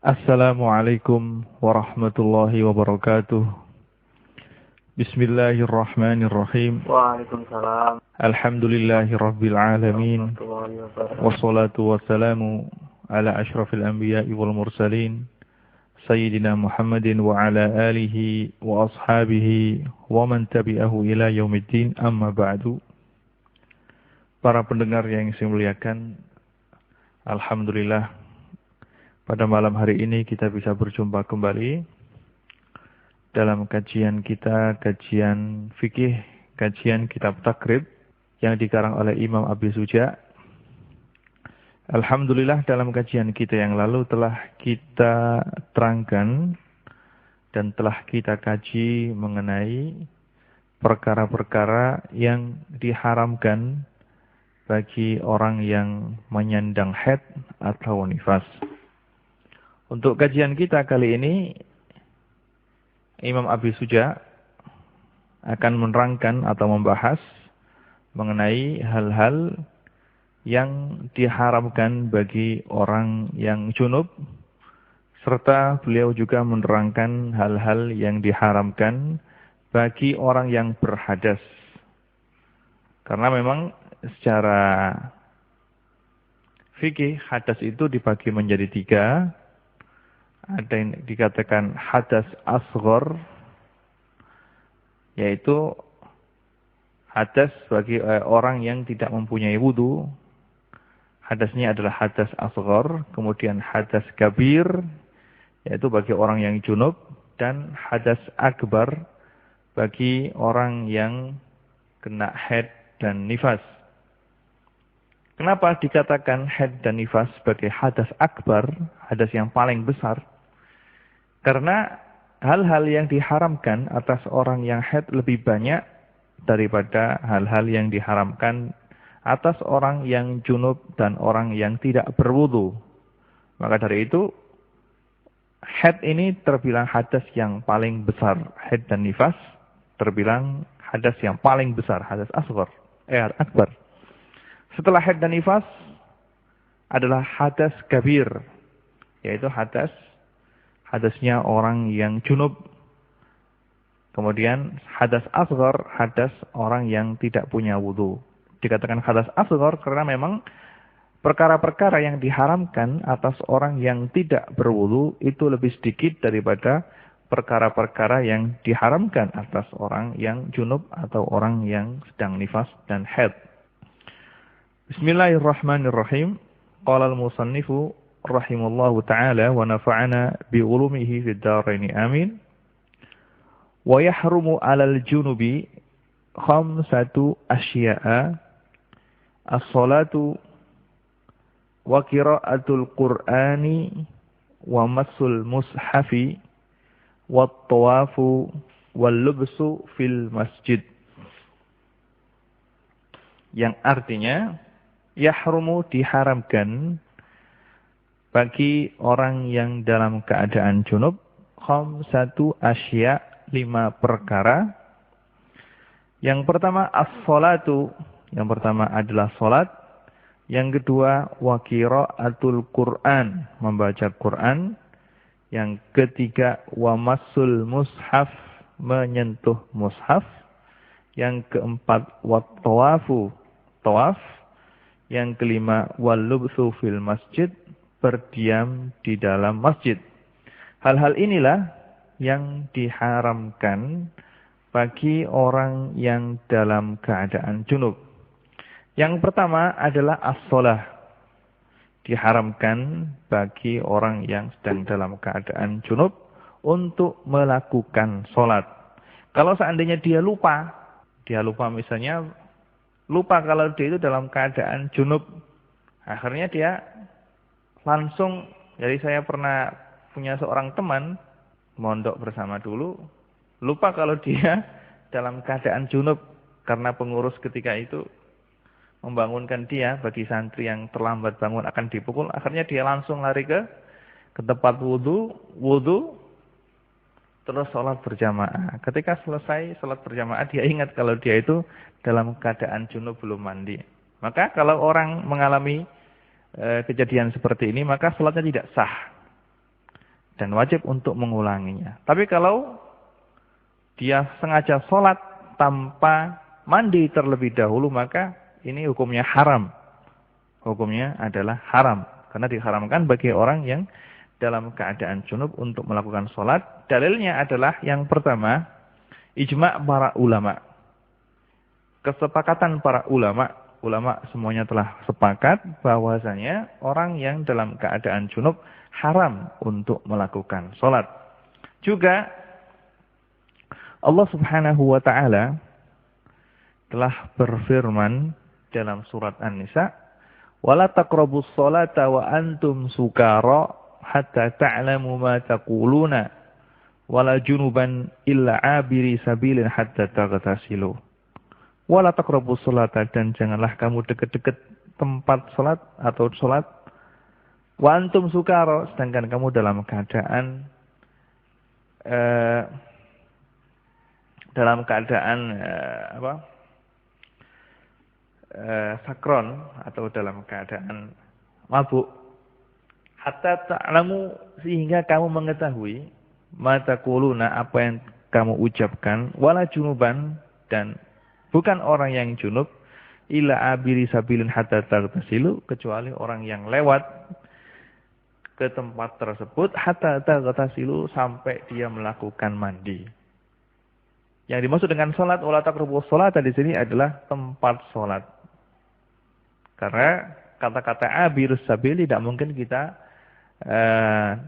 Assalamualaikum warahmatullahi wabarakatuh. Bismillahirrahmanirrahim. Waalaikumsalam Alhamdulillahi rabbil alamin. warahmatullahi wabarakatuh. Wassalatu wassalamu ala ashrafil anbiya'i wal mursalin. Sayyidina Muhammadin wa ala alihi wa ashabihi wa man tabi'ahu ila yaumiddin, amma ba'du. Para pendengar yang saya muliakan, Alhamdulillah pada malam hari ini kita bisa berjumpa kembali dalam kajian kita, kajian fikih, kajian kitab takrib yang dikarang oleh Imam Abi Suja. Alhamdulillah dalam kajian kita yang lalu telah kita terangkan dan telah kita kaji mengenai perkara-perkara yang diharamkan bagi orang yang menyandang haid atau nifas. Untuk kajian kita kali ini, Imam Abi Suja akan menerangkan atau membahas mengenai hal-hal yang diharamkan bagi orang yang junub, serta beliau juga menerangkan hal-hal yang diharamkan bagi orang yang berhadas. Karena memang secara fikih hadas itu dibagi menjadi 3. Ada yang dikatakan hadas asghar, yaitu hadas bagi orang yang tidak mempunyai wudu. Hadasnya adalah hadas asghar. Kemudian hadas kabir, yaitu bagi orang yang junub. Dan hadas akbar bagi orang yang kena haid dan nifas. Kenapa dikatakan haid dan nifas sebagai hadas akbar, hadas yang paling besar? Karena hal-hal yang diharamkan atas orang yang haid lebih banyak daripada hal-hal yang diharamkan atas orang yang junub dan orang yang tidak berwudu. Maka dari itu, haid ini terbilang hadas yang paling besar. Haid dan nifas terbilang hadas yang paling besar, hadas akbar. Setelah haid dan nifas adalah hadas kabir, yaitu hadasnya orang yang junub. Kemudian hadas asghar, hadas orang yang tidak punya wudu. Dikatakan hadas asghar karena memang perkara-perkara yang diharamkan atas orang yang tidak berwudu itu lebih sedikit daripada perkara-perkara yang diharamkan atas orang yang junub atau orang yang sedang nifas dan haid. Bismillahirrahmanirrahim. Qala al-musannifu rahimallahu ta'ala wa nafa'ana bi'ulumihi fid dharaini amin. Wa yahrumu 'alal junubi khamsatu asya'a: as-salatu wa qira'atul qur'ani wa massul mushafi wat tawafu wal lubsu fil masjid. Yang artinya yahrumu diharamkan bagi orang yang dalam keadaan junub khamsatu asya, 5 perkara. Yang pertama as-salatu, yang pertama adalah salat. Yang kedua wa qiraatul Qur'an, membaca Quran. Yang ketiga wa massul mushaf, menyentuh mushaf. Yang keempat wat tawafu, tawaf. Yang kelima wal lubsu fil masjid, berdiam di dalam masjid. Hal-hal inilah yang diharamkan bagi orang yang dalam keadaan junub. Yang pertama adalah as-shalah. Diharamkan bagi orang yang sedang dalam keadaan junub untuk melakukan sholat. Kalau seandainya dia lupa misalnya, lupa kalau dia itu dalam keadaan junub, akhirnya dia langsung, jadi saya pernah punya seorang teman, mondok bersama dulu, lupa kalau dia dalam keadaan junub, karena pengurus ketika itu membangunkan dia, bagi santri yang terlambat bangun akan dipukul, akhirnya dia langsung lari ke tempat wudu, terus sholat berjamaah. Ketika selesai sholat berjamaah, dia ingat kalau dia itu dalam keadaan junub belum mandi. Maka kalau orang mengalami kejadian seperti ini, maka sholatnya tidak sah. dan wajib untuk mengulanginya. Tapi kalau dia sengaja sholat tanpa mandi terlebih dahulu, maka ini hukumnya haram. Hukumnya adalah haram. Karena diharamkan bagi orang yang dalam keadaan junub untuk melakukan sholat. Dalilnya adalah yang pertama, ijma' para ulama. Kesepakatan para ulama. Ulama semuanya telah sepakat bahwasanya orang yang dalam keadaan junub haram untuk melakukan sholat. Juga Allah Subhanahu wa ta'ala telah berfirman dalam surat An-Nisa, "Wala taqrabus sholata wa antum sukara hatta ta'lamu ma taquluna wala junuban illa abiri sabilin hatta taghtasilu." Wala taqrabus sholata, dan janganlah kamu dekat-dekat tempat sholat atau sholat wa antum sukara, sedangkan kamu dalam keadaan sakron atau dalam keadaan mabuk, hatta ta'lamu, sehingga kamu mengetahui ma taquluna, apa yang kamu ucapkan, wala junuban, dan bukan orang yang junub, illa abiri sabilin hatta taghtasilu, kecuali orang yang lewat ke tempat tersebut hatta taghtasilu, sampai dia melakukan mandi. Yang dimaksud dengan salat wala taqrabus shalah di sini adalah tempat salat. Karena kata-kata abirus sabil tidak mungkin kita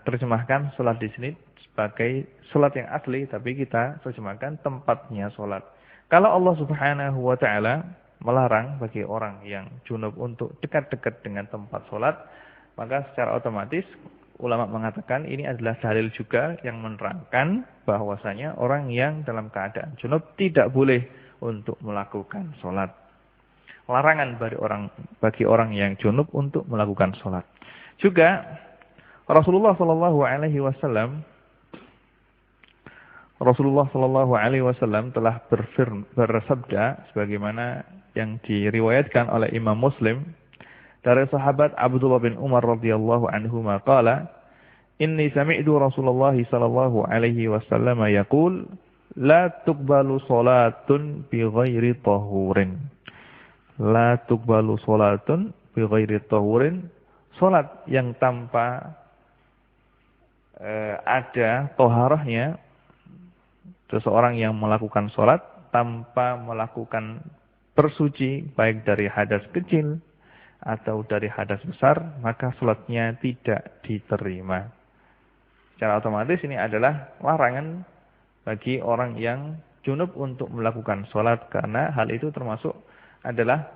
terjemahkan salat di sini sebagai salat yang asli, tapi kita terjemahkan tempatnya salat. Kalau Allah Subhanahu wa ta'ala melarang bagi orang yang junub untuk dekat-dekat dengan tempat salat, maka secara otomatis ulama mengatakan ini adalah dalil juga yang menerangkan bahwasanya orang yang dalam keadaan junub tidak boleh untuk melakukan salat. Larangan bagi orang yang junub untuk melakukan salat. Juga Rasulullah sallallahu alaihi wasallam telah bersabda sebagaimana yang diriwayatkan oleh Imam Muslim dari sahabat Abdullah bin Umar radhiyallahu anhu qala, "Inni sami'tu Rasulullah sallallahu alaihi wasallam yaqul, la tuqbalu salatun bi ghairi tahurin." La tuqbalu salatun bi ghairi tahurin, salat yang tanpa ada toharahnya, seseorang yang melakukan salat tanpa melakukan bersuci baik dari hadas kecil atau dari hadas besar, maka salatnya tidak diterima. Secara otomatis ini adalah larangan bagi orang yang junub untuk melakukan salat, karena hal itu termasuk adalah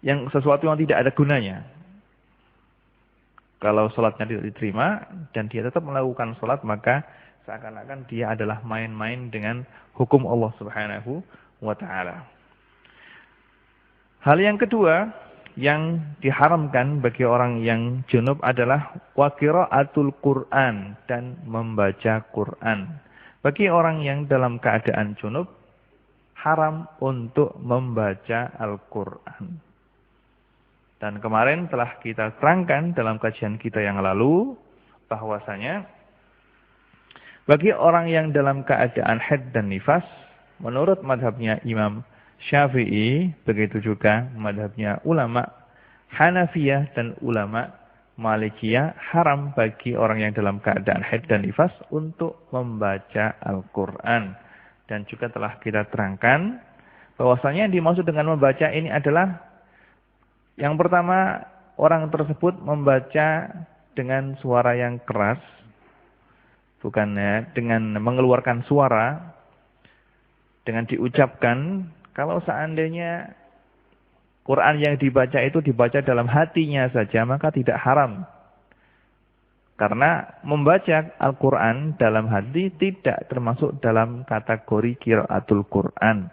yang sesuatu yang tidak ada gunanya. Kalau salatnya tidak diterima dan dia tetap melakukan salat, maka seakan-akan dia adalah main-main dengan hukum Allah Subhanahu wa ta'ala. Hal yang kedua yang diharamkan bagi orang yang junub adalah wa qiraatul Qur'an, dan membaca Qur'an. Bagi orang yang dalam keadaan junub haram untuk membaca Al-Quran. Dan kemarin telah kita terangkan dalam kajian kita yang lalu bahwasanya bagi orang yang dalam keadaan haid dan nifas, menurut madhabnya Imam Syafi'i, begitu juga madhabnya ulama Hanafiyah dan ulama Malikiyah, haram bagi orang yang dalam keadaan haid dan nifas untuk membaca Al-Quran. Dan juga telah kita terangkan bahwasanya yang dimaksud dengan membaca ini adalah yang pertama, orang tersebut membaca dengan suara yang keras, bukannya dengan mengeluarkan suara, dengan diucapkan. Kalau seandainya Quran yang dibaca itu dibaca dalam hatinya saja, maka tidak haram. Karena membaca Al-Quran dalam hati tidak termasuk dalam kategori qiraatul Quran.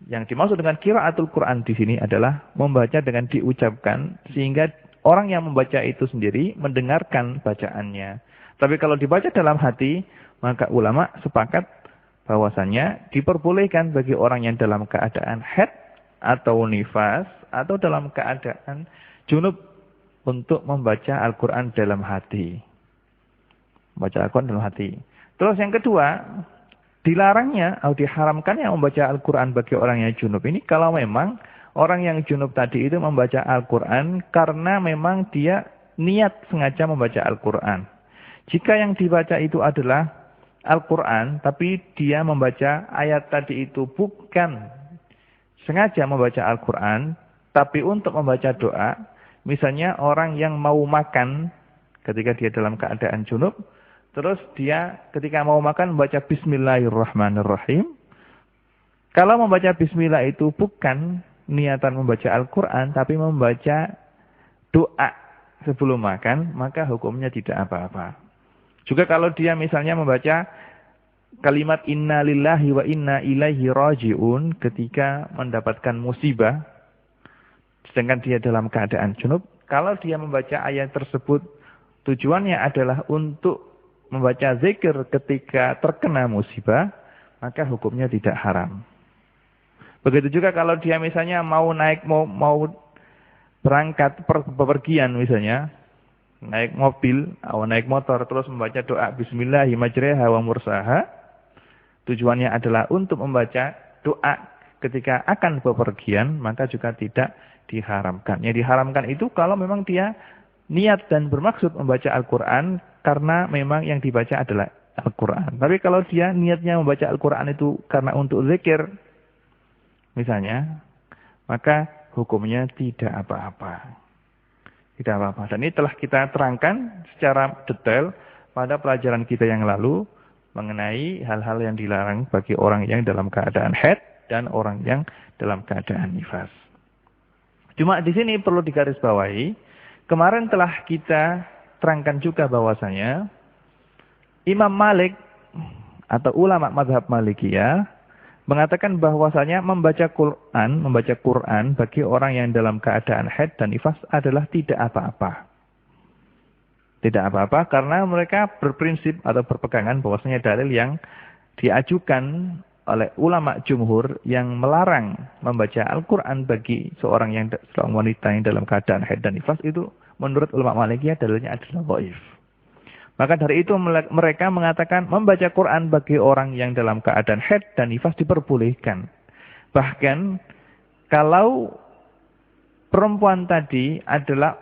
Yang dimaksud dengan qiraatul Quran di sini adalah membaca dengan diucapkan, sehingga orang yang membaca itu sendiri mendengarkan bacaannya. Tapi kalau dibaca dalam hati, maka ulama sepakat bahwasanya diperbolehkan bagi orang yang dalam keadaan haid atau nifas atau dalam keadaan junub untuk membaca Al-Quran dalam hati. Membaca Al-Quran dalam hati. Terus yang kedua, dilarangnya atau diharamkannya membaca Al-Quran bagi orang yang junub ini kalau memang orang yang junub tadi itu membaca Al-Quran karena memang dia niat sengaja membaca Al-Quran. Jika yang dibaca itu adalah Al-Quran, tapi dia membaca ayat tadi itu bukan sengaja membaca Al-Quran, tapi untuk membaca doa, misalnya orang yang mau makan ketika dia dalam keadaan junub, terus dia ketika mau makan membaca Bismillahirrahmanirrahim. Kalau membaca Bismillah itu bukan niatan membaca Al-Quran, tapi membaca doa sebelum makan, maka hukumnya tidak apa-apa. Juga kalau dia misalnya membaca kalimat inna lillahi wa inna ilaihi raji'un ketika mendapatkan musibah, sedangkan dia dalam keadaan junub, kalau dia membaca ayat tersebut tujuannya adalah untuk membaca zikir ketika terkena musibah, maka hukumnya tidak haram. Begitu juga kalau dia misalnya mau berangkat bepergian misalnya, naik mobil atau naik motor terus membaca doa Bismillahirrahmanirrahim wa mursaha, tujuannya adalah untuk membaca doa ketika akan bepergian, maka juga tidak diharamkan. Yang diharamkan itu kalau memang dia niat dan bermaksud membaca Al-Quran karena memang yang dibaca adalah Al-Quran. Tapi kalau dia niatnya membaca Al-Quran itu karena untuk zikir misalnya, maka hukumnya tidak apa-apa. Tidak apa-apa. Dan ini telah kita terangkan secara detail pada pelajaran kita yang lalu mengenai hal-hal yang dilarang bagi orang yang dalam keadaan haid dan orang yang dalam keadaan nifas. Cuma di sini perlu digarisbawahi, kemarin telah kita terangkan juga bahwasanya Imam Malik atau ulama mazhab Malikiyah mengatakan bahwasanya membaca Quran bagi orang yang dalam keadaan haid dan nifas adalah tidak apa-apa. Tidak apa-apa karena mereka berprinsip atau berpegangan bahwasanya dalil yang diajukan oleh ulama jumhur yang melarang membaca Al-Quran bagi seorang wanita yang dalam keadaan haid dan nifas itu menurut ulama Malikiyah dalilnya adalah dhaif. Maka dari itu mereka mengatakan membaca Quran bagi orang yang dalam keadaan haid dan nifas diperbolehkan. Bahkan kalau perempuan tadi adalah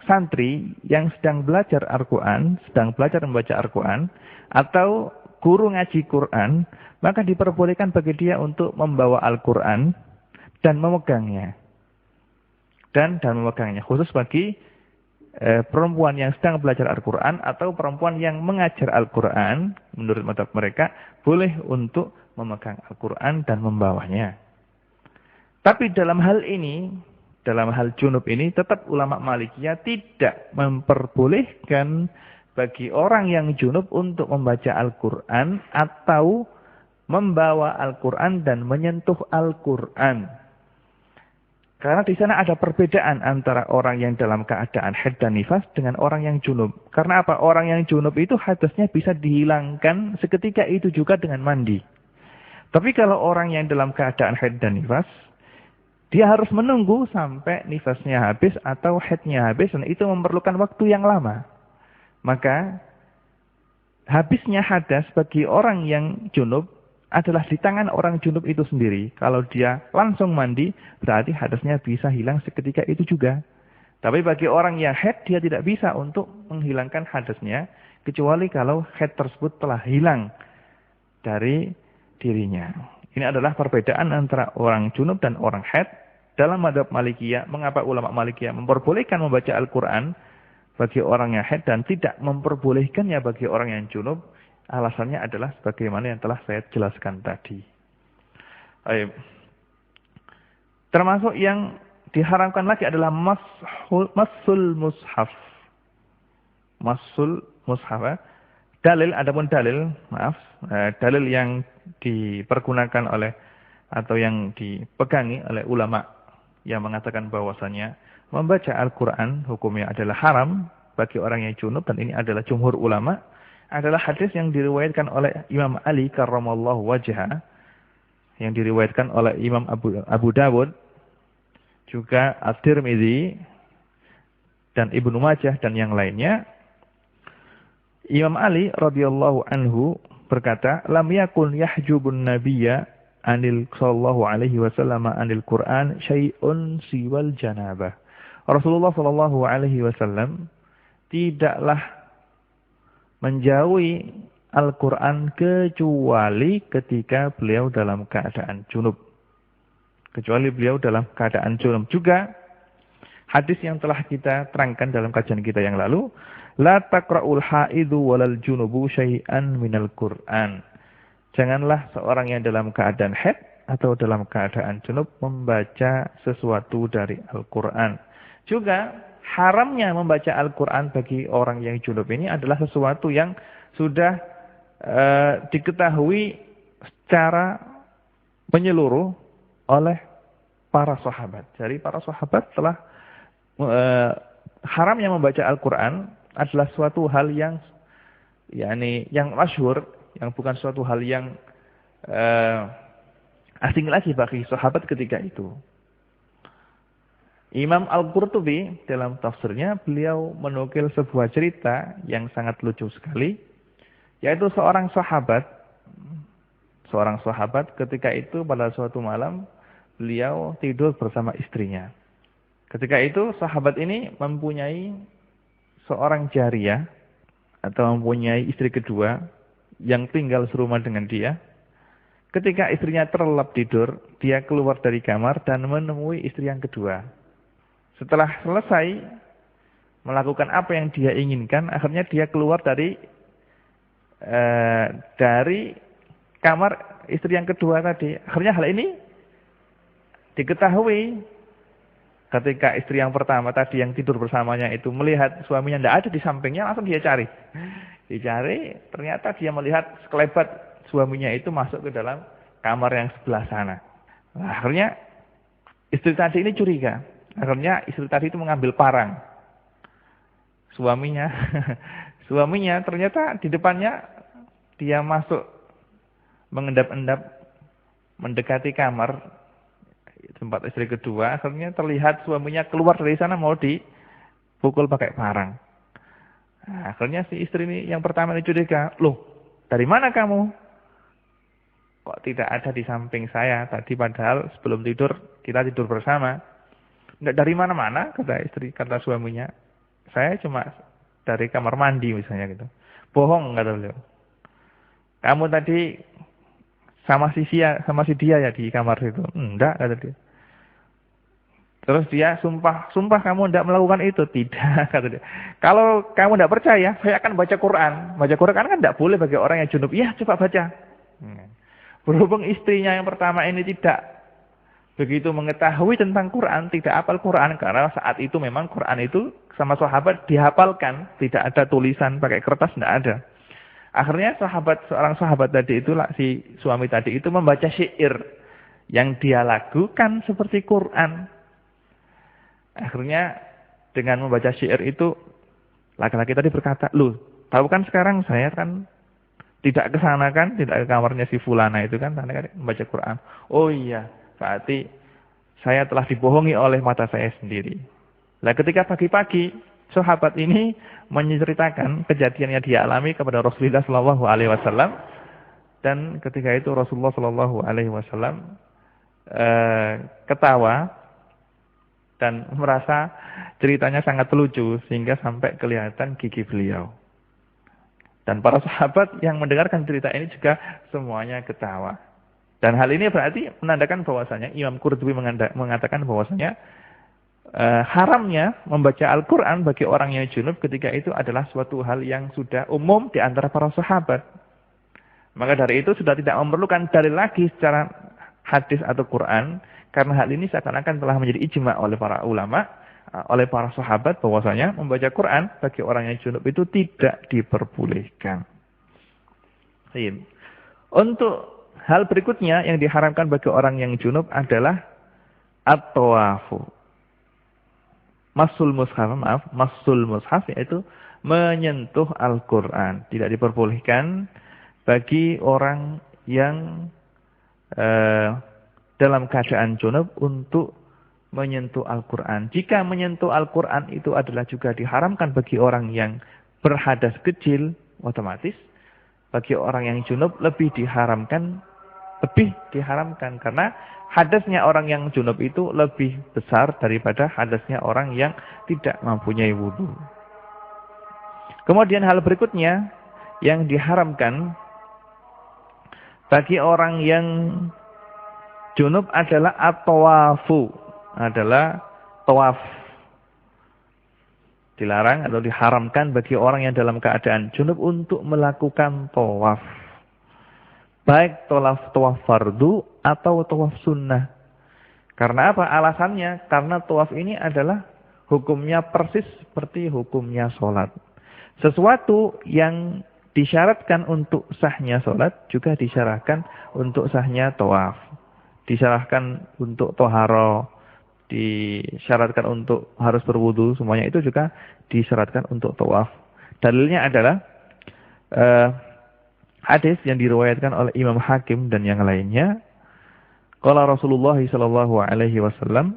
santri yang sedang belajar Al-Quran, sedang belajar membaca Al-Quran, atau guru ngaji Quran, maka diperbolehkan bagi dia untuk membawa Al-Quran dan memegangnya. Dan memegangnya. Khusus bagi perempuan yang sedang belajar Al-Quran atau perempuan yang mengajar Al-Quran, menurut mazhab mereka, boleh untuk memegang Al-Quran dan membawanya. Tapi dalam hal ini, dalam hal junub ini, tetap ulama Malikiyah tidak memperbolehkan bagi orang yang junub untuk membaca Al-Quran atau membawa Al-Quran dan menyentuh Al-Quran. Karena di sana ada perbedaan antara orang yang dalam keadaan haid dan nifas dengan orang yang junub. Karena apa? Orang yang junub itu hadasnya bisa dihilangkan seketika itu juga dengan mandi. Tapi kalau orang yang dalam keadaan haid dan nifas, dia harus menunggu sampai nifasnya habis atau haidnya habis, dan itu memerlukan waktu yang lama. Maka habisnya hadas bagi orang yang junub adalah di tangan orang junub itu sendiri. Kalau dia langsung mandi, berarti hadasnya bisa hilang seketika itu juga. Tapi bagi orang yang haid, dia tidak bisa untuk menghilangkan hadasnya, kecuali kalau haid tersebut telah hilang dari dirinya. Ini adalah perbedaan antara orang junub dan orang haid. Dalam mazhab Malikiyah, mengapa ulama Malikiyah memperbolehkan membaca Al-Quran bagi orang yang haid dan tidak memperbolehkannya bagi orang yang junub? Alasannya adalah sebagaimana yang telah saya jelaskan tadi. Baik. Termasuk yang diharamkan lagi adalah masul mushaf. Masul mushaf. Dalil, adapun dalil, dalil yang dipergunakan oleh atau yang dipegangi oleh ulama yang mengatakan bahwasanya membaca Al-Quran hukumnya adalah haram bagi orang yang junub, dan ini adalah jumhur ulama, adalah hadis yang diriwayatkan oleh Imam Ali karramallahu wajhah, yang diriwayatkan oleh Imam Abu Dawud, juga At-Tirmidzi dan Ibnu Majah dan yang lainnya, Imam Ali radhiyallahu anhu berkata, "Lam yakun yahjubun nabiyya anil sallallahu alaihi wasallam anil Qur'an syai'un siwal janabah." Rasulullah sallallahu alaihi wasallam tidaklah menjauhi Al-Qur'an kecuali ketika beliau dalam keadaan junub. Kecuali beliau dalam keadaan junub. Juga hadis yang telah kita terangkan dalam kajian kita yang lalu, la taqra'ul haidu walal junubu syai'an minal Qur'an. Janganlah seorang yang dalam keadaan haid atau dalam keadaan junub membaca sesuatu dari Al-Qur'an. Juga haramnya membaca Al-Qur'an bagi orang yang junub ini adalah sesuatu yang sudah diketahui secara menyeluruh oleh para sahabat. Jadi para sahabat telah haramnya membaca Al-Qur'an adalah suatu hal yang yang masyhur, yang bukan suatu hal yang asing lagi bagi sahabat ketika itu. Imam Al-Qurtubi dalam tafsirnya beliau menukil sebuah cerita yang sangat lucu sekali, yaitu seorang sahabat ketika itu pada suatu malam beliau tidur bersama istrinya. Ketika itu sahabat ini mempunyai seorang jariyah atau mempunyai istri kedua yang tinggal serumah dengan dia. Ketika istrinya terlelap tidur, dia keluar dari kamar dan menemui istri yang kedua. Setelah selesai melakukan apa yang dia inginkan, akhirnya dia keluar dari kamar istri yang kedua tadi. Akhirnya hal ini diketahui ketika istri yang pertama tadi yang tidur bersamanya itu melihat suaminya tidak ada di sampingnya, langsung dia cari. Dicari, ternyata dia melihat sekelebat suaminya itu masuk ke dalam kamar yang sebelah sana. Nah, akhirnya istri tadi ini curiga. Akhirnya istri tadi itu mengambil parang. Suaminya ternyata di depannya dia masuk mengendap-endap mendekati kamar tempat istri kedua. Akhirnya terlihat suaminya keluar dari sana mau dipukul pakai parang. Nah, akhirnya si istri ini yang pertama ini curiga, "Loh, dari mana kamu? Kok tidak ada di samping saya? Tadi padahal sebelum tidur kita tidur bersama." "Enggak dari mana-mana," kata suaminya. "Saya cuma dari kamar mandi misalnya gitu." "Bohong," kata beliau. "Kamu tadi sama si dia ya di kamar itu?" "Enggak," kata dia. Terus dia sumpah kamu tidak melakukan itu?" "Tidak," kata dia. "Kalau kamu tidak percaya, saya akan baca Quran." Baca Quran kan tidak boleh bagi orang yang junub. "Iya, coba baca." Berhubung istrinya yang pertama ini tidak begitu mengetahui tentang Quran, tidak hafal Quran, karena saat itu memang Quran itu sama sahabat dihafalkan, tidak ada tulisan pakai kertas, tidak ada. Akhirnya seorang sahabat tadi itulah, si suami tadi itu membaca syair yang dia lakukan seperti Quran. Akhirnya dengan membaca syair itu laki-laki tadi berkata, "Loh, tahu kan sekarang saya kan tidak ke sana kan, tidak ke kamarnya si fulana itu kan, karena membaca Quran." "Oh iya, berarti saya telah dibohongi oleh mata saya sendiri." Nah, ketika pagi-pagi sahabat ini menceritakan kejadian yang dia alami kepada Rasulullah Shallallahu Alaihi Wasallam, dan ketika itu Rasulullah Shallallahu Alaihi Wasallam ketawa dan merasa ceritanya sangat lucu sehingga sampai kelihatan gigi beliau. Dan para sahabat yang mendengarkan cerita ini juga semuanya ketawa. Dan hal ini berarti menandakan bahwasanya Imam Qurtubi mengatakan bahwasanya haramnya membaca Al-Quran bagi orang yang junub ketika itu adalah suatu hal yang sudah umum di antara para sahabat. Maka dari itu sudah tidak memerlukan dalil lagi secara hadis atau Quran, karena hal ini seakan-akan telah menjadi ijma oleh para ulama, oleh para sahabat, bahwasanya membaca Quran bagi orang yang junub itu tidak diperbolehkan. Untuk hal berikutnya yang diharamkan bagi orang yang junub adalah at-tawafu. Masul mushaf, yaitu menyentuh Al-Quran. Tidak diperbolehkan bagi orang yang dalam keadaan junub untuk menyentuh Al-Quran. Jika menyentuh Al-Quran itu adalah juga diharamkan bagi orang yang berhadas kecil, otomatis bagi orang yang junub lebih diharamkan karena hadasnya orang yang junub itu lebih besar daripada hadasnya orang yang tidak mempunyai wudu. Kemudian hal berikutnya yang diharamkan bagi orang yang junub adalah at-tawafu, adalah tawaf. Dilarang atau diharamkan bagi orang yang dalam keadaan junub untuk melakukan tawaf. Baik tawaf fardu atau tawaf sunnah. Karena apa? Alasannya, karena tawaf ini adalah hukumnya persis seperti hukumnya sholat. Sesuatu yang disyaratkan untuk sahnya sholat juga disyaratkan untuk sahnya tawaf. Disyaratkan untuk toharo, disyaratkan untuk harus berwudu, semuanya itu juga disyaratkan untuk tawaf. Dalilnya adalah hadis yang diriwayatkan oleh Imam Hakim dan yang lainnya. Qala Rasulullah sallallahu alaihi wasallam,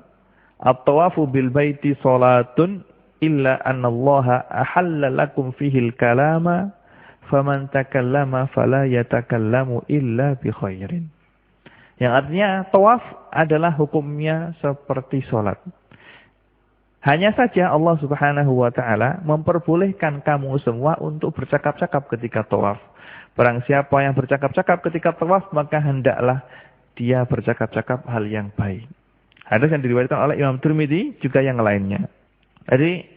"At-tawafu bil baiti salatun illa anna Allah ahalla lakum fihi al-kalama, faman takallama fala yatakallamu illa bi khairin." Yang artinya tawaf adalah hukumnya seperti sholat. Hanya saja Allah Subhanahu wa taala memperbolehkan kamu semua untuk bercakap-cakap ketika tawaf. Barang siapa yang bercakap-cakap ketika tawaf, maka hendaklah dia bercakap-cakap hal yang baik. Hadis yang diriwayatkan oleh Imam Tirmidzi juga yang lainnya. Jadi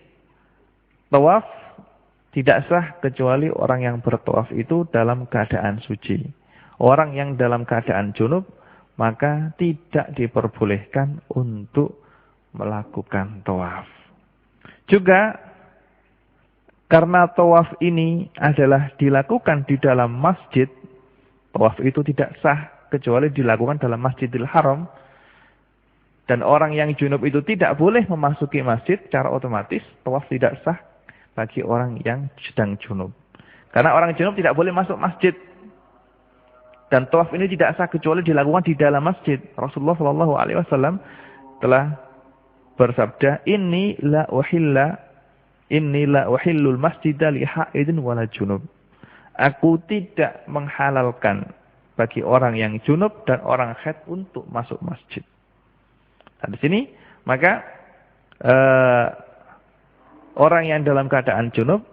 tawaf tidak sah kecuali orang yang bertawaf itu dalam keadaan suci. Orang yang dalam keadaan junub maka tidak diperbolehkan untuk melakukan tawaf. Juga karena tawaf ini adalah dilakukan di dalam masjid, tawaf itu tidak sah kecuali dilakukan dalam Masjidil Haram. Dan orang yang junub itu tidak boleh memasuki masjid, secara otomatis tawaf tidak sah bagi orang yang sedang junub. Karena orang junub tidak boleh masuk masjid. Dan tawaf ini tidak sah kecuali dilakukan di dalam masjid. Rasulullah SAW telah bersabda, Inni la uhillul masjida li haidin wala junub. Aku tidak menghalalkan bagi orang yang junub dan orang haid untuk masuk masjid. Nah, di sini maka orang yang dalam keadaan junub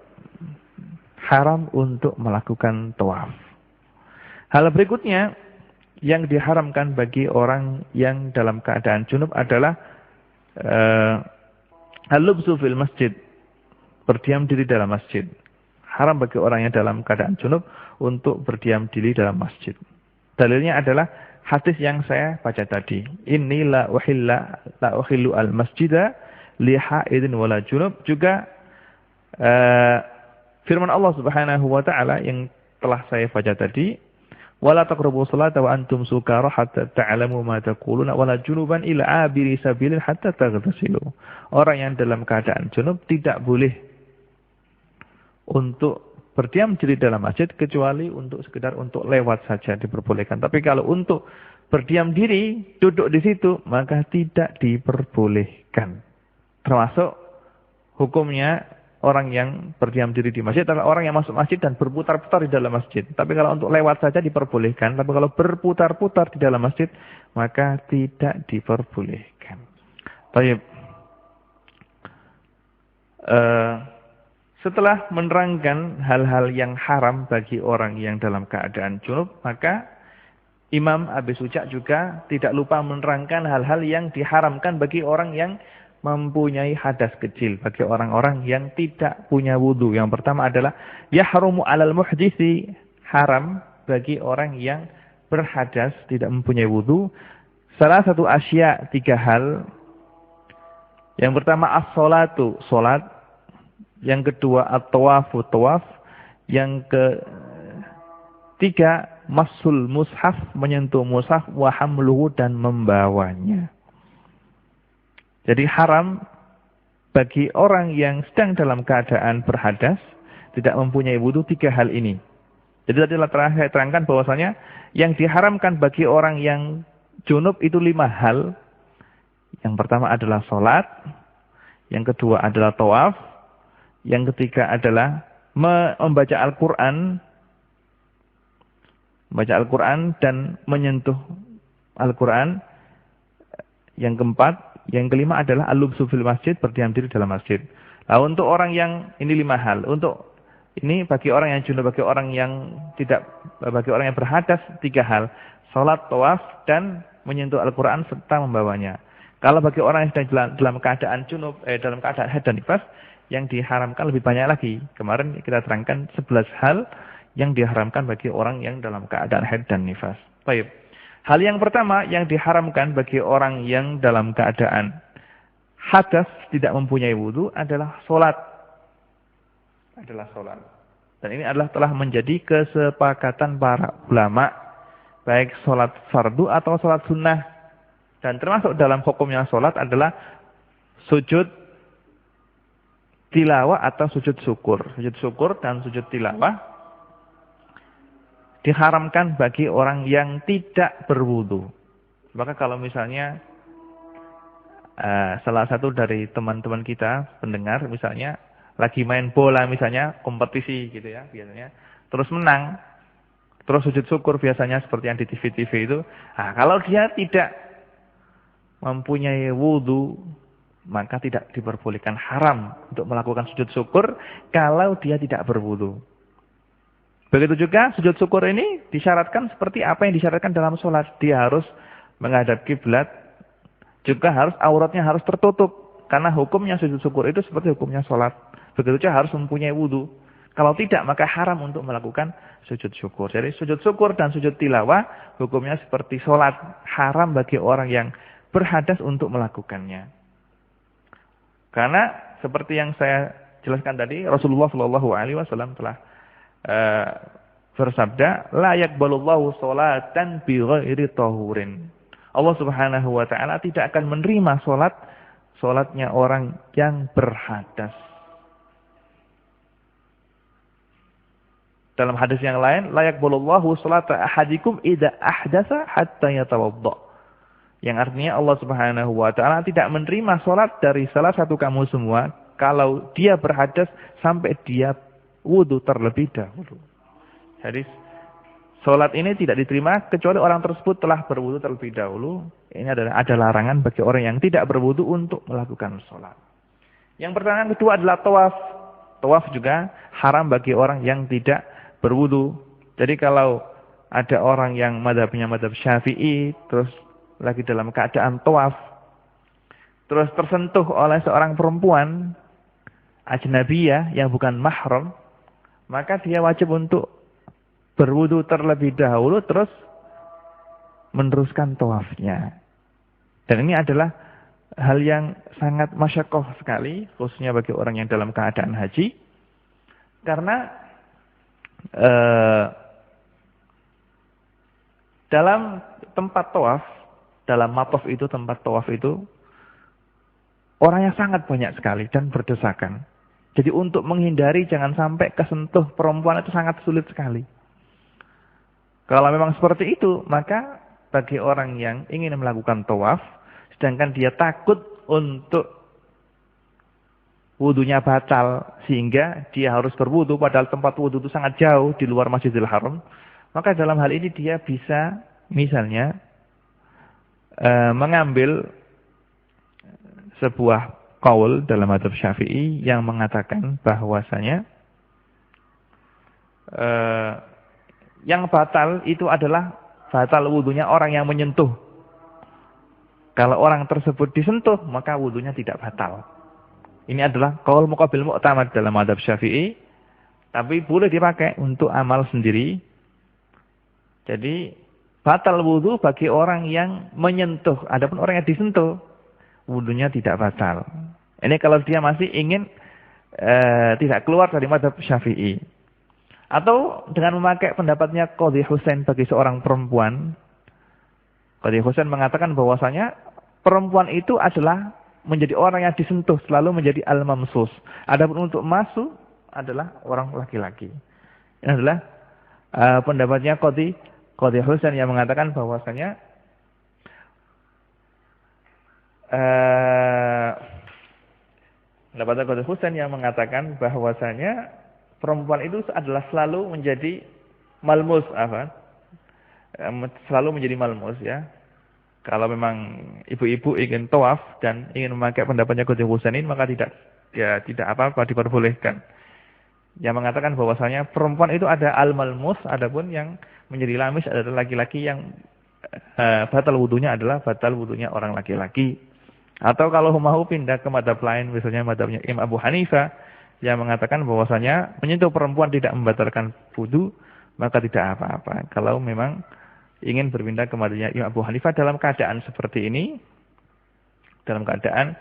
haram untuk melakukan tawaf. Hal berikutnya yang diharamkan bagi orang yang dalam keadaan junub adalah al-lubsu fil masjid, berdiam diri dalam masjid. Haram bagi orang yang dalam keadaan junub untuk berdiam diri dalam masjid. Dalilnya adalah hadis yang saya baca tadi. Inni la uhillu al-masjida li haidin wala junub. Juga firman Allah Subhanahu wa taala yang telah saya baca tadi, wala taqrabu sholata wa antum sukara hatta ta'lamu ma taquluna wala junuban ila abiri sabilin hatta taghtasilu. Orang yang dalam keadaan junub tidak boleh untuk berdiam diri dalam masjid kecuali untuk sekedar untuk lewat saja diperbolehkan. Tapi kalau untuk berdiam diri, duduk di situ, maka tidak diperbolehkan. Termasuk hukumnya orang yang berdiam diri di masjid adalah orang yang masuk masjid dan berputar-putar di dalam masjid. Tapi kalau untuk lewat saja diperbolehkan. Tapi kalau berputar-putar di dalam masjid, maka tidak diperbolehkan. Baik. Setelah menerangkan hal-hal yang haram bagi orang yang dalam keadaan junub, maka Imam Abi Suja juga tidak lupa menerangkan hal-hal yang diharamkan bagi orang yang mempunyai hadas kecil, bagi orang-orang yang tidak punya wudu. Yang pertama adalah yahrumu 'alal muhditsi, haram bagi orang yang berhadas tidak mempunyai wudu. Salah satu asya, 3 hal. Yang pertama as-sholatu, salat. Yang kedua at-tawafu, tawaf. Yang ketiga masul mushaf, menyentuh mushaf, wa hamluhu, dan membawanya. Jadi haram bagi orang yang sedang dalam keadaan berhadas, tidak mempunyai wudu, 3 hal ini. Jadi tadi saya terangkan bahwasanya yang diharamkan bagi orang yang junub itu 5 hal. Yang pertama adalah sholat, yang kedua adalah tawaf, yang ketiga adalah membaca Al-Quran, dan menyentuh Al-Quran. Yang keempat, yang kelima adalah al-lubsu fil masjid, berdiam diri dalam masjid. Nah, untuk orang yang ini 5 hal. Untuk ini bagi orang yang junub, bagi orang yang berhadas 3 hal. Salat, tawaf, dan menyentuh Al-Quran serta membawanya. Kalau bagi orang yang sedang dalam keadaan junub, dalam keadaan haid dan nifas, yang diharamkan lebih banyak lagi. Kemarin kita terangkan 11 hal yang diharamkan bagi orang yang dalam keadaan haid dan nifas. Baik. Hal yang pertama yang diharamkan bagi orang yang dalam keadaan hadas tidak mempunyai wudu adalah sholat. Dan ini adalah telah menjadi kesepakatan para ulama, baik sholat fardu atau sholat sunnah. Dan termasuk dalam hukumnya sholat adalah sujud tilawah atau sujud syukur. Sujud syukur dan sujud tilawah diharamkan bagi orang yang tidak berwudu. Maka kalau misalnya salah satu dari teman-teman kita, pendengar misalnya, lagi main bola misalnya, kompetisi gitu ya biasanya, terus menang, terus sujud syukur biasanya seperti yang di TV-TV itu. Nah, kalau dia tidak mempunyai wudu, maka tidak diperbolehkan, haram untuk melakukan sujud syukur kalau dia tidak berwudu. Begitu juga sujud syukur ini disyaratkan seperti apa yang disyaratkan dalam sholat. Dia harus menghadap kiblat, juga auratnya harus tertutup. Karena hukumnya sujud syukur itu seperti hukumnya sholat. Begitu juga harus mempunyai wudu. Kalau tidak, maka haram untuk melakukan sujud syukur. Jadi sujud syukur dan sujud tilawah hukumnya seperti sholat. Haram bagi orang yang berhadas untuk melakukannya. Karena seperti yang saya jelaskan tadi, Rasulullah SAW telah bersabda, la yaqbalullahu sholatan bi ghairi tahurin. Allah Subhanahu wa taala tidak akan menerima salatnya orang yang berhadas. Dalam hadis yang lain, la yaqbalullahu sholata ahadikum idza ahdatsa hatta yatawadda. Yang artinya Allah Subhanahu wa taala tidak menerima salat dari salah satu kamu semua kalau dia berhadas sampai dia wudu terlebih dahulu. Jadi salat ini tidak diterima kecuali orang tersebut telah berwudu terlebih dahulu. Ini ada larangan bagi orang yang tidak berwudu untuk melakukan salat. Yang pertanyaan kedua adalah tawaf. Tawaf juga haram bagi orang yang tidak berwudu. Jadi kalau ada orang yang mazhabnya mazhab Syafi'i terus lagi dalam keadaan tawaf, terus tersentuh oleh seorang perempuan ajnabiyah yang bukan mahram, maka dia wajib untuk berwudu terlebih dahulu terus meneruskan tawafnya. Dan ini adalah hal yang sangat masyaqqah sekali, khususnya bagi orang yang dalam keadaan haji. Karena dalam tempat tawaf, dalam mataf itu, tempat tawaf itu, orangnya sangat banyak sekali dan berdesakan. Jadi untuk menghindari jangan sampai kesentuh perempuan itu sangat sulit sekali. Kalau memang seperti itu, maka bagi orang yang ingin melakukan tawaf, sedangkan dia takut untuk wudunya batal, sehingga dia harus berwudu, padahal tempat wudu itu sangat jauh di luar Masjidil Haram, maka dalam hal ini dia bisa misalnya mengambil sebuah qaul dalam mazhab Syafi'i yang mengatakan bahwasanya yang batal itu adalah batal wudunya orang yang menyentuh. Kalau orang tersebut disentuh, maka wudunya tidak batal. Ini adalah qaul muqabil mu'tamad dalam mazhab Syafi'i, tapi boleh dipakai untuk amal sendiri. Jadi batal wudu bagi orang yang menyentuh. Adapun orang yang disentuh, wudunya tidak batal. Ini kalau dia masih ingin tidak keluar dari mazhab Syafi'i. Atau dengan memakai pendapatnya Qadhi Husain bagi seorang perempuan. Qadhi Husain mengatakan bahwasanya perempuan itu adalah menjadi orang yang disentuh, selalu menjadi al-mamsus. Adapun untuk masuk adalah orang laki-laki. Ini adalah pendapatnya Qadhi Husain yang mengatakan bahwasanya pendapat Qadhi Husain yang mengatakan bahwasanya perempuan itu adalah selalu menjadi malmus, selalu menjadi malmus ya. Kalau memang ibu-ibu ingin tawaf dan ingin memakai pendapatnya Qadhi Husain, maka tidak apa-apa, diperbolehkan. Yang mengatakan bahwasanya perempuan itu ada al-malmus, adapun yang menjadi lamis adalah laki-laki yang batal wudunya adalah batal wudunya orang laki-laki. Atau kalau mau pindah ke madhab lain, misalnya madhabnya Imam Abu Hanifah, yang mengatakan bahwasanya menyentuh perempuan tidak membatalkan wudu, maka tidak apa-apa. Kalau memang ingin berpindah ke madhabnya Imam Abu Hanifah dalam keadaan seperti ini, dalam keadaan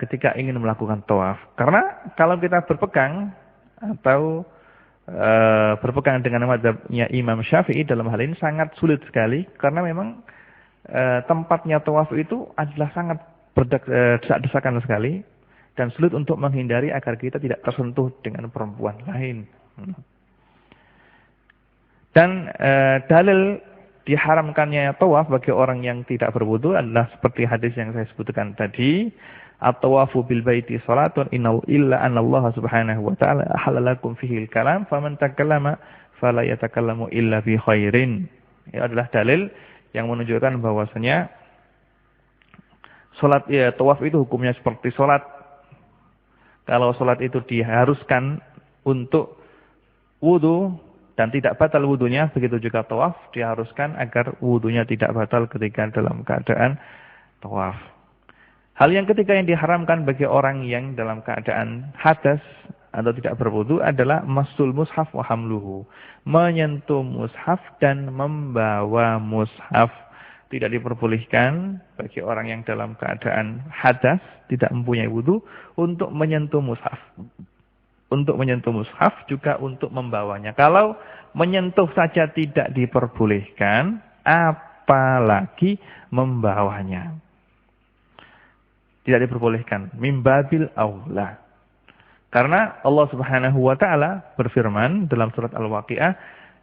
ketika ingin melakukan tawaf. Karena kalau kita berpegang atau berpegang dengan madhabnya Imam Syafi'i dalam hal ini sangat sulit sekali, karena memang tempatnya tawaf itu adalah sangat berdesak-desakan sekali dan sulit untuk menghindari agar kita tidak tersentuh dengan perempuan lain. Dan dalil diharamkannya tawaf bagi orang yang tidak berwudu adalah seperti hadis yang saya sebutkan tadi, at-tawafu bil baiti salatun illa anallaha subhanahu wa ta'ala ahalalakum fihil kalam faman takallama fala yatakallamu illa bi khairin. Ini adalah dalil yang menunjukkan bahwasanya salat tawaf itu hukumnya seperti salat. Kalau salat itu diharuskan untuk wudu dan tidak batal wudunya, begitu juga tawaf diharuskan agar wudunya tidak batal ketika dalam keadaan tawaf. Hal yang ketiga yang diharamkan bagi orang yang dalam keadaan hadas atau tidak berwudu adalah masul mushaf wa hamluhu. Menyentuh mushaf dan membawa mushaf. Tidak diperbolehkan bagi orang yang dalam keadaan hadas, tidak mempunyai wudu, untuk menyentuh mushaf. Untuk menyentuh mushaf juga untuk membawanya. Kalau menyentuh saja tidak diperbolehkan, apalagi membawanya. Tidak diperbolehkan. Mimbabil aula. Karena Allah Subhanahu wa ta'ala berfirman dalam surat Al-Waqi'ah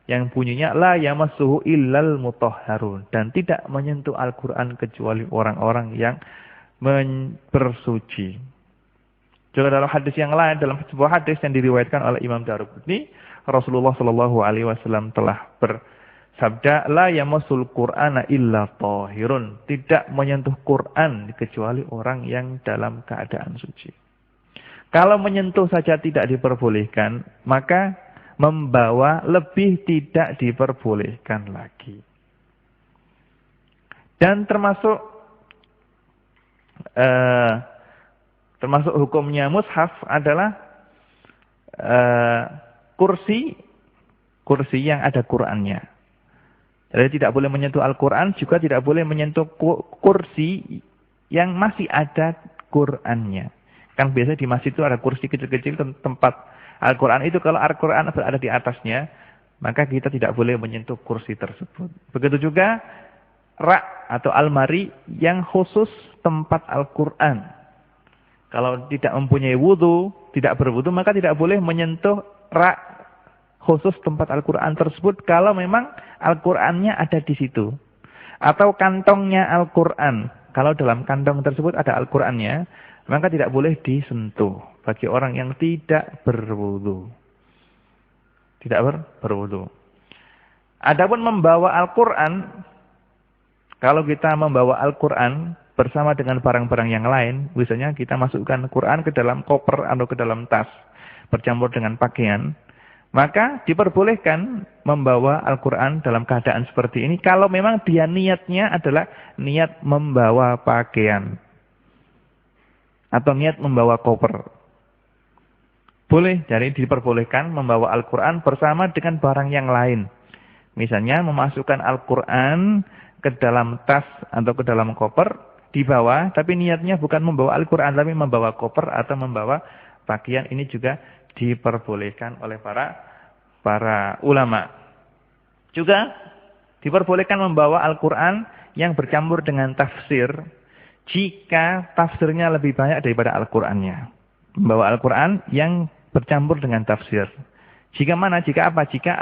yang bunyinya la yamassuhu illal mutahharun, dan tidak menyentuh Al-Qur'an kecuali orang-orang yang bersuci. Juga dalam hadis yang lain, dalam sebuah hadis yang diriwayatkan oleh Imam Daruqutni, Rasulullah sallallahu alaihi wasallam telah bersabda, la yamassul Qur'ana illa tahirun, tidak menyentuh Quran kecuali orang yang dalam keadaan suci. Kalau menyentuh saja tidak diperbolehkan, maka membawa lebih tidak diperbolehkan lagi. Dan termasuk hukumnya mushaf adalah kursi yang ada Qur'annya. Jadi tidak boleh menyentuh Al-Quran, juga tidak boleh menyentuh kursi yang masih ada Qur'annya. Kan biasanya di masjid itu ada kursi kecil-kecil tempat Al-Quran itu. Kalau Al-Quran berada di atasnya, maka kita tidak boleh menyentuh kursi tersebut. Begitu juga rak atau almari yang khusus tempat Al-Quran. Kalau tidak mempunyai wudu, tidak berwudu, maka tidak boleh menyentuh rak khusus tempat Al-Quran tersebut kalau memang Al-Qurannya ada di situ. Atau kantongnya Al-Quran. Kalau dalam kantong tersebut ada Al-Qurannya, maka tidak boleh disentuh bagi orang yang tidak berwudu. Tidak berwudu. Adapun membawa Al-Quran, kalau kita membawa Al-Quran bersama dengan barang-barang yang lain, misalnya kita masukkan Quran ke dalam koper atau ke dalam tas, bercampur dengan pakaian, maka diperbolehkan membawa Al-Quran dalam keadaan seperti ini, kalau memang dia niatnya adalah niat membawa pakaian. Atau niat membawa koper. Boleh, jadi diperbolehkan membawa Al-Quran bersama dengan barang yang lain. Misalnya memasukkan Al-Quran ke dalam tas atau ke dalam koper, dibawa, tapi niatnya bukan membawa Al-Quran, tapi membawa koper atau membawa pakaian. Ini juga diperbolehkan oleh para ulama. Juga diperbolehkan membawa Al-Quran yang bercampur dengan tafsir, jika tafsirnya lebih banyak daripada Al-Qur'annya. Membawa Al-Qur'an yang bercampur dengan tafsir. Jika mana? Jika apa? Jika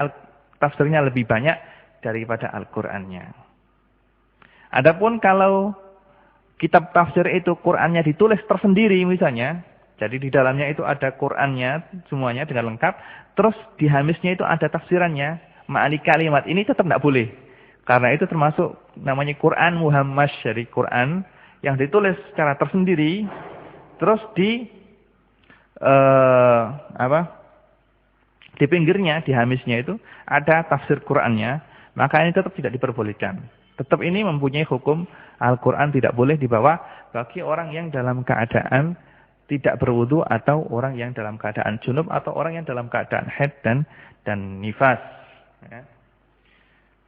tafsirnya lebih banyak daripada Al-Qur'annya. Adapun kalau kitab tafsir itu Qur'annya ditulis tersendiri misalnya, jadi di dalamnya itu ada Qur'annya semuanya dengan lengkap, terus di hamisnya itu ada tafsirannya, ma'ani kalimat, ini tetap tidak boleh. Karena itu termasuk namanya Qur'an muhammash, jadi Qur'an yang ditulis secara tersendiri, terus di di pinggirnya, di hamisnya itu ada tafsir Qur'annya, maka ini tetap tidak diperbolehkan. Tetap ini mempunyai hukum Al-Quran tidak boleh dibawa bagi orang yang dalam keadaan tidak berwudu atau orang yang dalam keadaan junub atau orang yang dalam keadaan haid dan nifas. Ya.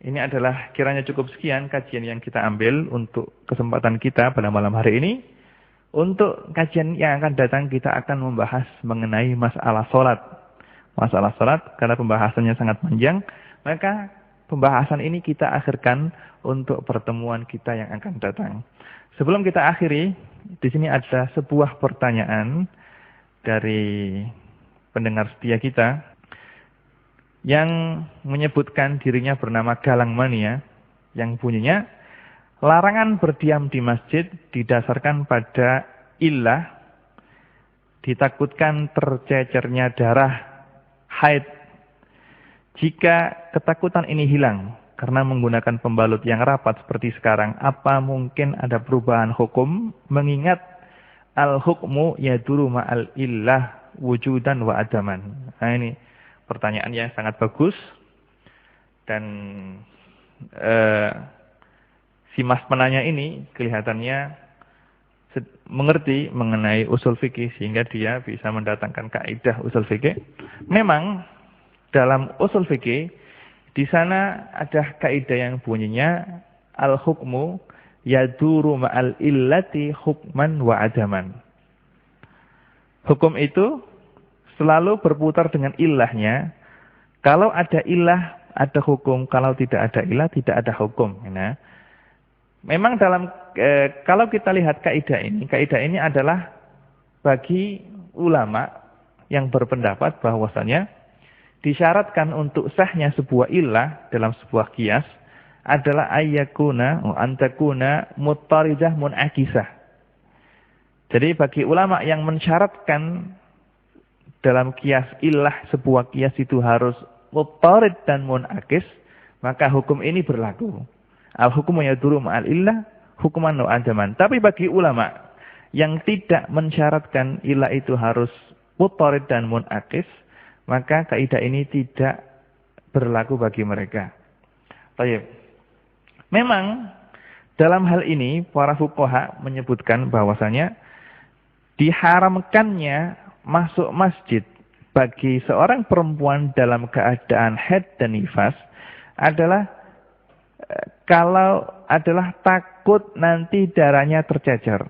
Ini adalah kiranya cukup sekian kajian yang kita ambil untuk kesempatan kita pada malam hari ini. Untuk kajian yang akan datang kita akan membahas mengenai masalah sholat. Masalah sholat karena pembahasannya sangat panjang, maka pembahasan ini kita akhirkan untuk pertemuan kita yang akan datang. Sebelum kita akhiri, di sini ada sebuah pertanyaan dari pendengar setia kita yang menyebutkan dirinya bernama Galang Mania, yang bunyinya, larangan berdiam di masjid didasarkan pada illah, ditakutkan tercecernya darah haid. Jika ketakutan ini hilang karena menggunakan pembalut yang rapat seperti sekarang, apa mungkin ada perubahan hukum mengingat al-hukmu yaduru ma'al illah wujudan wa adaman. Nah, ini pertanyaan yang sangat bagus dan si mas penanya ini kelihatannya mengerti mengenai usul fikih sehingga dia bisa mendatangkan kaidah usul fikih. Memang dalam usul fikih di sana ada kaidah yang bunyinya al-hukmu yaduru ma'al illati hukman wa adaman. Hukum itu selalu berputar dengan ilahnya. Kalau ada ilah, ada hukum. Kalau tidak ada ilah, tidak ada hukum. Nah, memang dalam kalau kita lihat kaidah ini adalah bagi ulama yang berpendapat bahwasanya disyaratkan untuk sahnya sebuah ilah dalam sebuah qiyas adalah ayyakuna antakuna muttaridah munakisah. Jadi bagi ulama yang mensyaratkan dalam qiyas ilah sebuah qiyas itu harus muttarid dan munakis, maka hukum ini berlaku. Al-hukmu yaduru ma'al illah hukuman wa adaman. Tapi bagi ulama yang tidak mensyaratkan ilah itu harus muttarid dan munakis, maka kaidah ini tidak berlaku bagi mereka. Baik. Memang dalam hal ini para fuqaha menyebutkan bahwasanya diharamkannya masuk masjid bagi seorang perempuan dalam keadaan haid dan nifas adalah kalau adalah takut nanti darahnya tercecer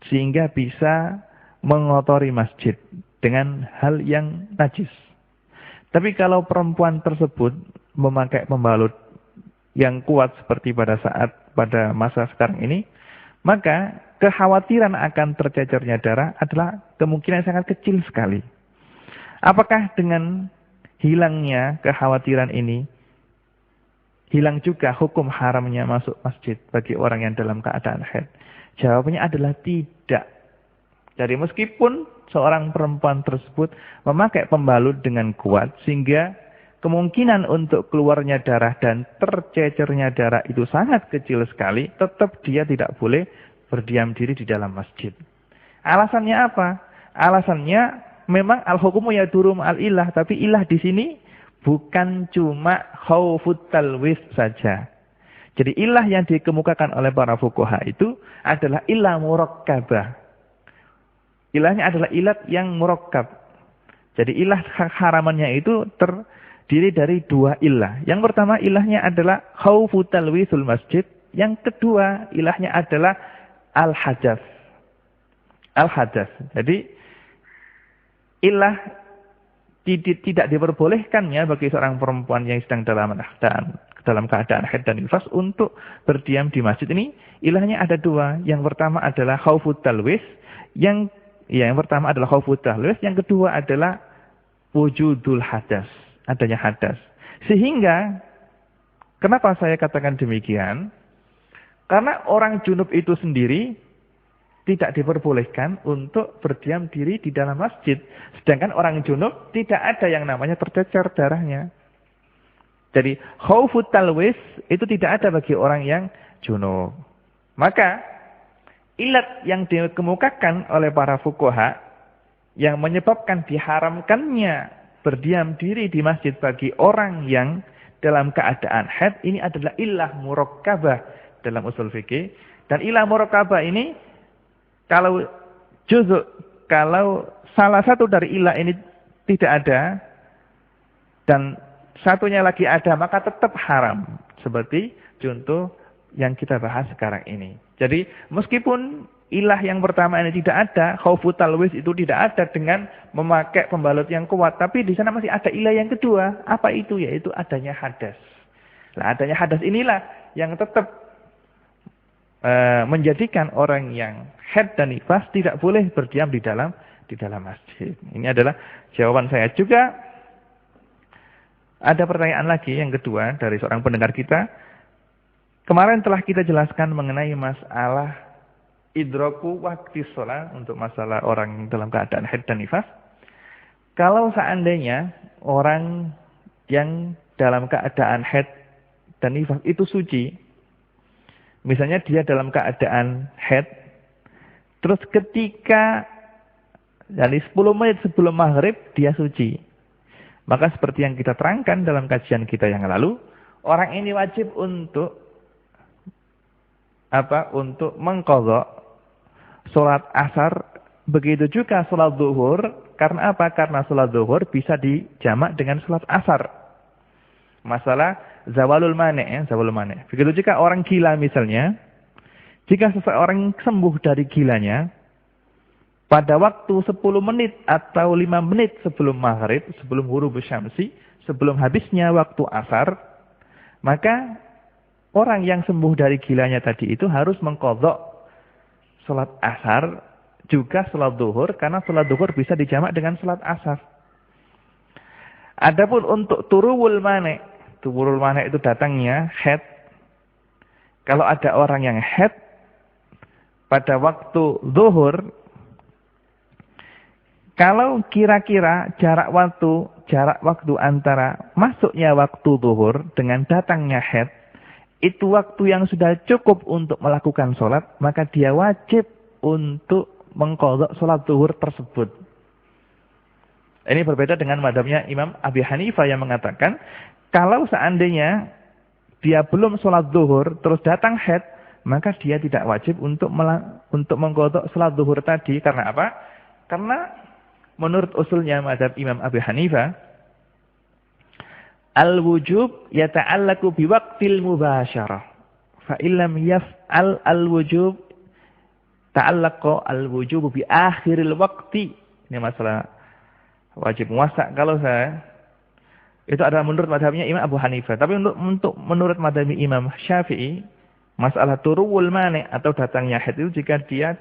sehingga bisa mengotori masjid dengan hal yang najis. Tapi kalau perempuan tersebut memakai pembalut yang kuat seperti pada masa sekarang ini, maka kekhawatiran akan tercecernya darah adalah kemungkinan sangat kecil sekali. Apakah dengan hilangnya kekhawatiran ini hilang juga hukum haramnya masuk masjid bagi orang yang dalam keadaan haid? Jawabannya adalah tidak. Jadi meskipun seorang perempuan tersebut memakai pembalut dengan kuat sehingga kemungkinan untuk keluarnya darah dan tercecernya darah itu sangat kecil sekali, tetap dia tidak boleh berdiam diri di dalam masjid. Alasannya apa? Alasannya memang al-hukmu yaduru ma'al ilah, tapi ilah di sini bukan cuma khaufut talwis saja. Jadi ilah yang dikemukakan oleh para fuqaha itu adalah ilah murakkabah. Ilahnya adalah ilat yang murakkab. Jadi ilah haramannya itu terdiri dari dua ilah. Yang pertama ilahnya adalah khaufu talwisul masjid. Yang kedua ilahnya adalah al-hadas. Al-hadas. Jadi ilah tidak diperbolehkannya bagi seorang perempuan yang sedang dalam keadaan haid dan nifas untuk berdiam di masjid ini. Ilahnya ada dua. Yang pertama adalah khaufu talwis. Yang pertama adalah khaufut tahlus, yang kedua adalah wujudul hadas, adanya hadas. Sehingga kenapa saya katakan demikian? Karena orang junub itu sendiri tidak diperbolehkan untuk berdiam diri di dalam masjid. Sedangkan orang junub tidak ada yang namanya tercecer darahnya. Jadi khaufut talwis itu tidak ada bagi orang yang junub. Maka ilat yang dikemukakan oleh para fuqaha yang menyebabkan diharamkannya berdiam diri di masjid bagi orang yang dalam keadaan haid ini adalah ilah murakkabah dalam usul fikih. Dan ilah murakkabah ini kalau salah satu dari ilah ini tidak ada dan satunya lagi ada, maka tetap haram. Seperti contoh yang kita bahas sekarang ini. Jadi meskipun ilah yang pertama ini tidak ada, khaufut talwis itu tidak ada dengan memakai pembalut yang kuat, tapi di sana masih ada ilah yang kedua. Apa itu? Yaitu adanya hadas. Nah, adanya hadas inilah yang tetap menjadikan orang yang haid dan nifas tidak boleh berdiam di dalam masjid. Ini adalah jawaban saya. Juga ada pertanyaan lagi yang kedua dari seorang pendengar kita. Kemarin telah kita jelaskan mengenai masalah idraku waktu sholat untuk masalah orang dalam keadaan haid dan nifas. Kalau seandainya orang yang dalam keadaan haid dan nifas itu suci, misalnya dia dalam keadaan haid, terus ketika dari 10 menit sebelum maghrib dia suci. Maka seperti yang kita terangkan dalam kajian kita yang lalu, orang ini wajib untuk Untuk mengqadha salat asar, begitu juga salat zuhur. Karena apa? Karena salat zuhur bisa dijamak dengan salat asar. Masalah zawalul mani', zawalul mani'. Begitu juga orang gila misalnya, jika seseorang sembuh dari gilanya pada waktu 10 menit atau 5 menit sebelum maghrib, sebelum ghurubus syamsi, sebelum habisnya waktu asar, maka orang yang sembuh dari gilanya tadi itu harus mengqadha salat asar juga salat zuhur, karena salat zuhur bisa dijamak dengan salat asar. Adapun untuk turuwul mani', turul mana itu datangnya haid. Kalau ada orang yang haid pada waktu zuhur, kalau kira-kira jarak waktu antara masuknya waktu zuhur dengan datangnya haid itu waktu yang sudah cukup untuk melakukan sholat, maka dia wajib untuk mengqadha sholat zuhur tersebut. Ini berbeda dengan madhabnya Imam Abi Hanifah yang mengatakan, kalau seandainya dia belum sholat zuhur, terus datang haid, maka dia tidak wajib untuk mengqadha sholat zuhur tadi. Karena apa? Karena menurut usulnya madhab Imam Abi Hanifah, al-wujub yata'allaku biwaqtil mubasyarah. Fa illam yaf'al al-wujub ta'allaqa al-wujub bi akhiril waqti. Ini masalah wajib puasa. Kalau itu adalah menurut madhabnya Imam Abu Hanifah. Tapi untuk menurut madhab Imam Syafi'i, masalah turuwul mani' atau datangnya haid itu jika dia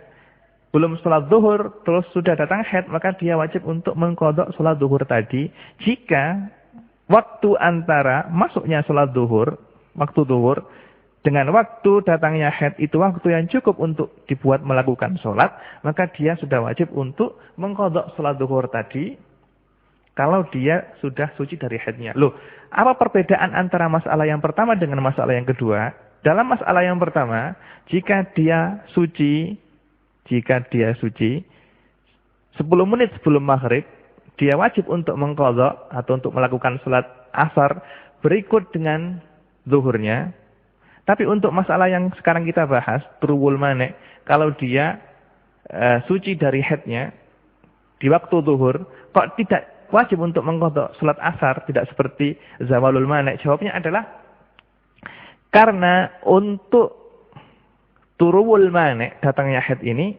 belum sholat zuhur terus sudah datang haid, maka dia wajib untuk mengqadha sholat zuhur tadi. Jika waktu antara masuknya sholat zuhur, waktu zuhur, dengan waktu datangnya haid itu waktu yang cukup untuk dibuat melakukan sholat, maka dia sudah wajib untuk mengqadha sholat zuhur tadi, kalau dia sudah suci dari haidnya. Loh, apa perbedaan antara masalah yang pertama dengan masalah yang kedua? Dalam masalah yang pertama, jika dia suci 10 menit sebelum maghrib, dia wajib untuk mengqadha atau untuk melakukan salat asar berikut dengan zuhurnya. Tapi untuk masalah yang sekarang kita bahas, turuwul mani', kalau dia suci dari haidnya di waktu zuhur, kok tidak wajib untuk mengqadha salat asar, tidak seperti zawalul mani'? Jawabnya adalah karena untuk turuwul mani', datangnya haid ini,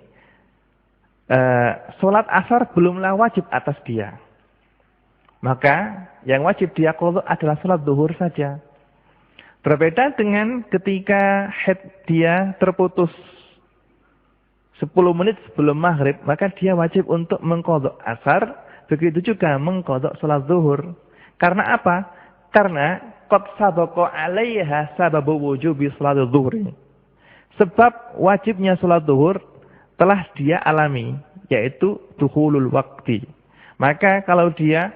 salat asar belumlah wajib atas dia. Maka yang wajib dia qadha adalah salat zuhur saja. Berbeda dengan ketika haid dia terputus 10 menit sebelum maghrib, maka dia wajib untuk mengqadha asar, begitu juga mengqadha salat zuhur. Karena apa? Karena qad sabaqa 'alaiha sababu wujubi salat zuhri. Sebab wajibnya sholat zuhur telah dia alami, yaitu dukhulul waqti. Maka kalau dia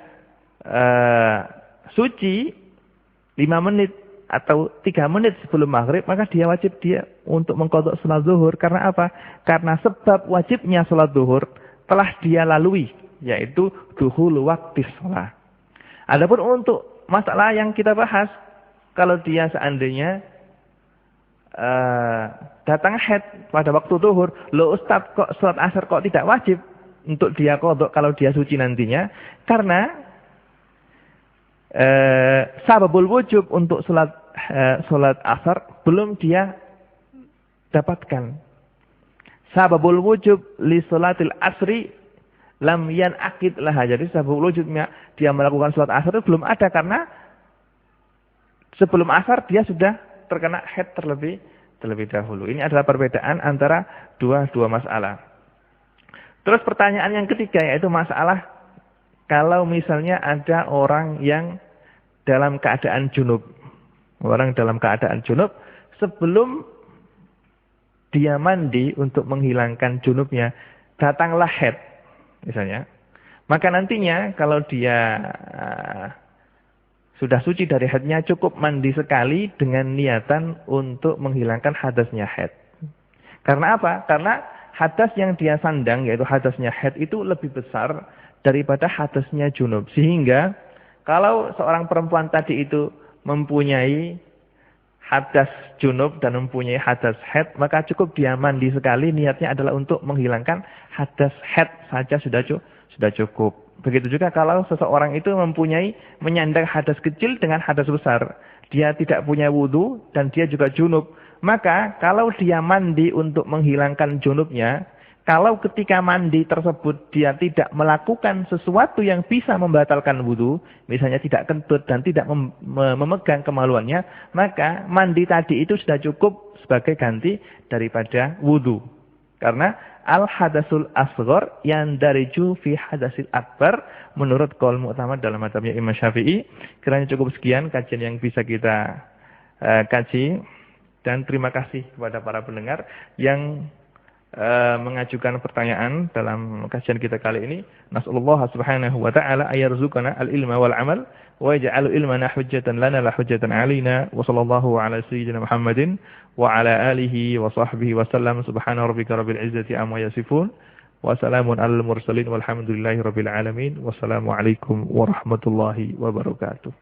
suci 5 menit atau 3 menit sebelum maghrib, maka dia wajib untuk mengqadha sholat zuhur. Karena apa? Karena sebab wajibnya sholat zuhur telah dia lalui, yaitu dukhulul waqti sholat. Adapun untuk masalah yang kita bahas, kalau dia seandainya datang haid pada waktu zuhur, loh Ustaz kok sholat asar kok tidak wajib untuk dia qadha kalau dia suci nantinya? Karena sababul wujub untuk sholat asar belum dia dapatkan. Sababul wujub li sholatil asri lam yanaqid laha. Jadi sababul wujubnya dia melakukan sholat asar itu belum ada, karena sebelum asar dia sudah terkena haid terlebih dahulu. Ini adalah perbedaan antara dua masalah. Terus pertanyaan yang ketiga, yaitu masalah kalau misalnya ada orang yang dalam keadaan junub. Orang dalam keadaan junub, sebelum dia mandi untuk menghilangkan junubnya, datanglah haid misalnya. Maka nantinya kalau dia sudah suci dari haidnya, cukup mandi sekali dengan niatan untuk menghilangkan hadasnya haid. Karena apa? Karena hadas yang dia sandang, yaitu hadasnya haid, itu lebih besar daripada hadasnya junub. Sehingga kalau seorang perempuan tadi itu mempunyai hadas junub dan mempunyai hadas haid, maka cukup dia mandi sekali, niatnya adalah untuk menghilangkan hadas haid saja sudah cukup. Begitu juga kalau seseorang itu menyandang hadas kecil dengan hadas besar. Dia tidak punya wudu dan dia juga junub. Maka kalau dia mandi untuk menghilangkan junubnya, kalau ketika mandi tersebut dia tidak melakukan sesuatu yang bisa membatalkan wudu, misalnya tidak kentut dan tidak memegang kemaluannya, maka mandi tadi itu sudah cukup sebagai ganti daripada wudu. Karena al-hadasul asghar yang dariju fi hadasil akbar menurut qaul mu'tamad dalam mazhabnya Imam Syafi'i. Kiranya cukup sekian kajian yang bisa kita kaji, dan terima kasih kepada para pendengar yang mengajukan pertanyaan dalam kajian kita kali ini. Nasallallahu subhanahu wa ta'ala ayarzuqana al-ilma wal amal wa yaj'al ilmana hujjatan lana la hujjatan alaina. Wa sallallahu ala sayyidina Muhammadin wa ala alihi wa sahbihi wa sallam. Subhana rabbika rabbil izzati amma yasifun wa salamun alal mursalin walhamdulillahi rabbil alamin. Wassalamu alaikum warahmatullahi wabarakatuh.